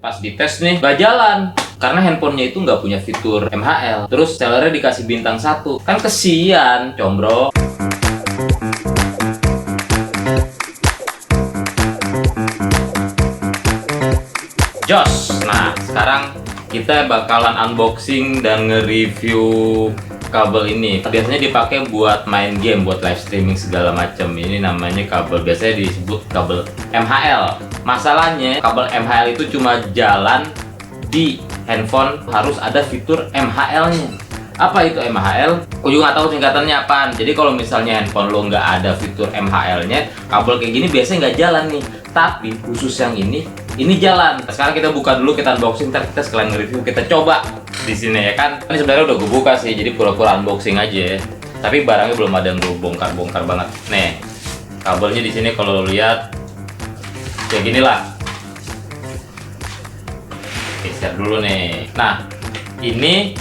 Pas dites nih gak jalan karena handphonenya itu nggak punya fitur MHL. Terus sellernya dikasih bintang 1, kan kesian, combro. Jos. Nah, sekarang kita bakalan unboxing dan nge-review kabel ini. Biasanya dipakai buat main game, buat live streaming segala macam. Ini namanya kabel, biasanya disebut kabel MHL. Masalahnya kabel MHL itu cuma jalan di handphone, harus ada fitur MHL-nya. Apa itu MHL? Aku juga nggak tahu singkatannya apaan. Jadi kalau misalnya handphone lo nggak ada fitur MHL-nya, kabel kayak gini biasanya nggak jalan nih. Tapi khusus yang ini jalan. Sekarang kita buka dulu, kita unboxing, ntar kita sekalian nge-review, kita coba di sini ya kan. Ini sebenarnya udah gue buka sih, jadi pura-pura unboxing aja ya. Tapi barangnya belum ada yang gue bongkar-bongkar banget. Nih, kabelnya di sini kalau lo lihat kayak gini lah. Geser dulu nih. Nah, ini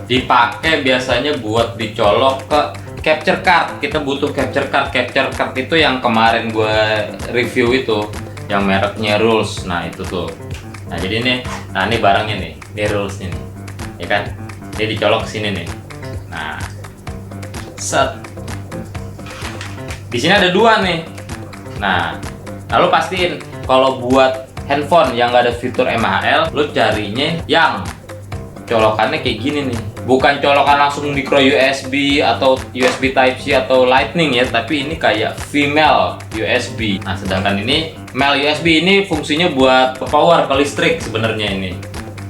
dipakai biasanya buat dicolok ke capture card. Kita butuh capture card. Capture card itu yang kemarin gue review itu, yang mereknya Rules. Nah itu tuh. Nah jadi ini, nah ini barangnya nih, ini Rulesnya nih, ya kan? Ini dicolok ke sini nih. Nah, set. Di sini ada 2 nih. Nah, lalu pastiin kalau buat handphone yang nggak ada fitur MHL, lo carinya yang colokannya kayak gini nih. Bukan colokan langsung micro USB atau USB Type C atau Lightning ya, tapi ini kayak female USB. Nah, sedangkan ini male USB, ini fungsinya buat power ke listrik sebenarnya ini.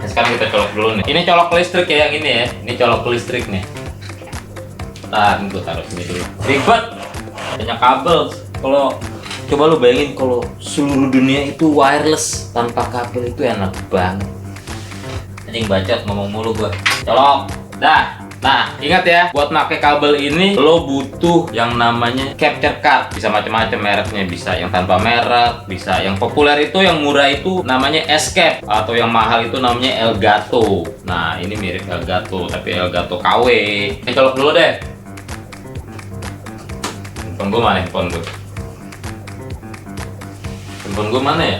Nah, sekarang kita colok dulu nih. Ini colok ke listrik ya, yang ini ya. Ini colok ke listrik nih. Nah, ini gue taruh sini dulu. Ribet, banyak kabel. Kalau coba lu bayangin kalau seluruh dunia itu wireless tanpa kabel, itu enak banget. Anjing bacot ngomong mulu gua. Colok. Dah. Nah, ingat ya, buat pakai kabel ini lo butuh yang namanya capture card. Bisa macam-macam mereknya, bisa yang tanpa merek, bisa yang populer itu, yang murah itu namanya Escape, atau yang mahal itu namanya Elgato. Nah, ini mirip Elgato tapi Elgato KW. Ini colok dulu deh. Handphone gua mana handphone gua? Handphone gua mana ya?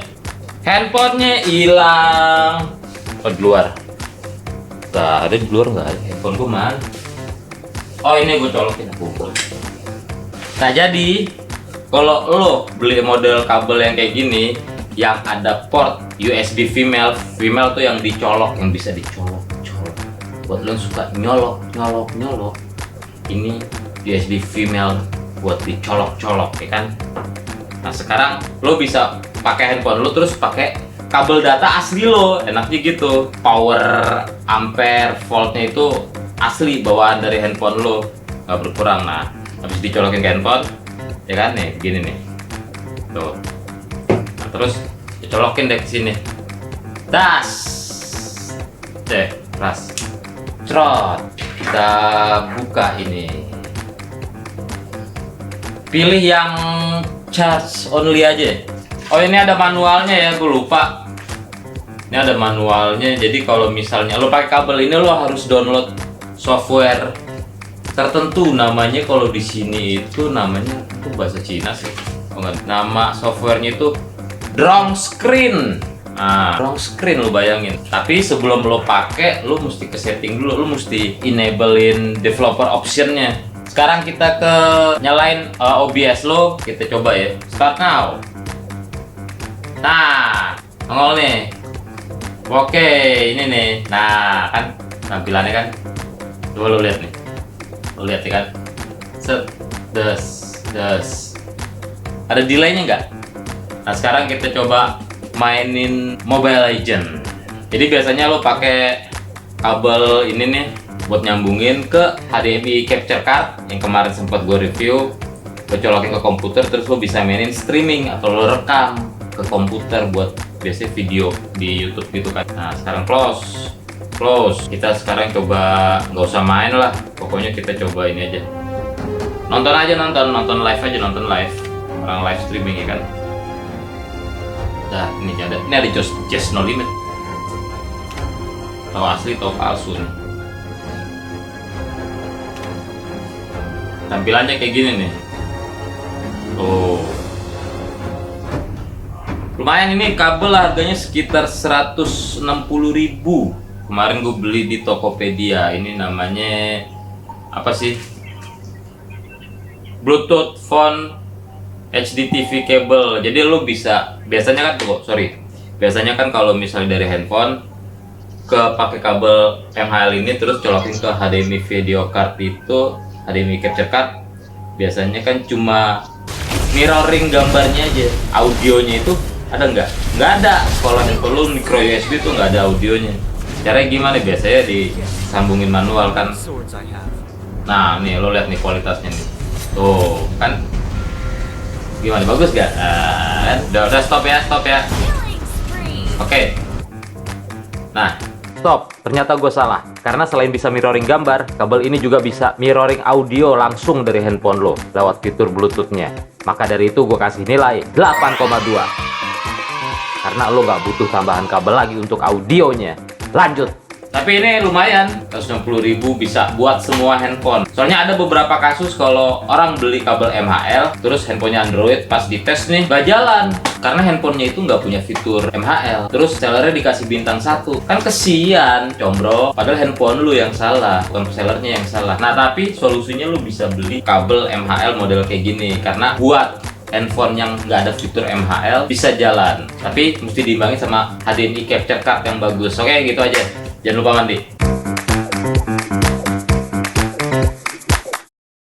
Handphonenya hilang. Oh, di luar. Gak ada, di luar nggak ada. Handphone gue mana? Oh, ini gue colokin. Nah, jadi kalau lo beli model kabel yang kayak gini, yang ada port USB female tuh yang dicolok, yang bisa dicolok. Buat lo yang suka nyolok, ini USB female buat dicolok ya kan. Nah, sekarang lo bisa pakai handphone lo terus pakai kabel data asli lo, enaknya gitu. Power, ampere, voltnya itu asli bawaan dari handphone lo, nggak berkurang. Nah, habis dicolokin ke handphone, ya kan nih, begini nih, tuh. Nah, terus dicolokin deh ke sini, das, deh, ras, cerot. Kita buka ini, pilih yang charge only aja. Oh, ini ada manualnya ya, gue lupa. Ini ada manualnya. Jadi kalau misalnya lo pakai kabel ini, lo harus download software tertentu. Namanya kalau di sini itu namanya, itu bahasa Cina sih. Oh, enggak. Nama softwarenya itu Drone Screen. Nah, Drone Screen lo bayangin. Tapi sebelum lo pakai, lo mesti ke setting dulu. Lo mesti enablein developer optionnya. Sekarang kita ke nyalain OBS lo. Kita coba ya. Start now. Nah, nongol nih. Oke, ini nih. Nah, kan tampilannya kan. Coba lo lihat nih. Lo lihat ya kan. Set, des. Ada delaynya nggak? Nah, sekarang kita coba mainin Mobile Legends. Jadi biasanya lo pakai kabel ini nih buat nyambungin ke HDMI capture card yang kemarin sempat gue review. Lo colokin ke komputer, terus lo bisa mainin streaming atau lo rekam ke komputer buat biasanya video di YouTube gitu kan. Nah, sekarang close. Kita sekarang coba, nggak usah main lah, pokoknya kita coba ini aja. Nonton live aja, nonton live. Orang live streaming ya kan. Nah, ini ada just no limit. Tahu asli atau palsu nih. Tampilannya kayak gini nih. Oh. Lumayan, ini kabel harganya sekitar 160.000. Kemarin gue beli di Tokopedia. Ini namanya apa sih? Bluetooth phone HD TV cable. Jadi lo bisa, biasanya kan kalau misalnya dari handphone ke pakai kabel MHL ini terus colokin ke HDMI video card itu, HDMI capture card, biasanya kan cuma mirroring gambarnya aja, audionya itu ada nggak? Nggak ada. Kalau handphone lu micro USB tuh nggak ada audionya. Caranya gimana? Biasanya disambungin manual kan. Nah nih lo lihat nih kualitasnya nih, tuh kan gimana, bagus gak? Udah stop ya. Oke. Nah stop, ternyata gue salah. Karena selain bisa mirroring gambar, kabel ini juga bisa mirroring audio langsung dari handphone lo lewat fitur Bluetooth-nya. Maka dari itu gue kasih nilai 8,2. Karena lo nggak butuh tambahan kabel lagi untuk audionya. Lanjut. Tapi ini lumayan, 160.000 bisa buat semua handphone. Soalnya ada beberapa kasus kalau orang beli kabel MHL, terus handphonenya Android, pas dites nih nggak jalan. Karena handphonenya itu nggak punya fitur MHL. Terus sellernya dikasih bintang 1. Kan kesian, combro. Padahal handphone lu yang salah, bukan sellernya yang salah. Nah tapi solusinya lu bisa beli kabel MHL model kayak gini. Karena buat handphone yang nggak ada fitur MHL bisa jalan, tapi mesti diimbangi sama HDMI capture card yang bagus. Oke, gitu aja. Jangan lupa mandi.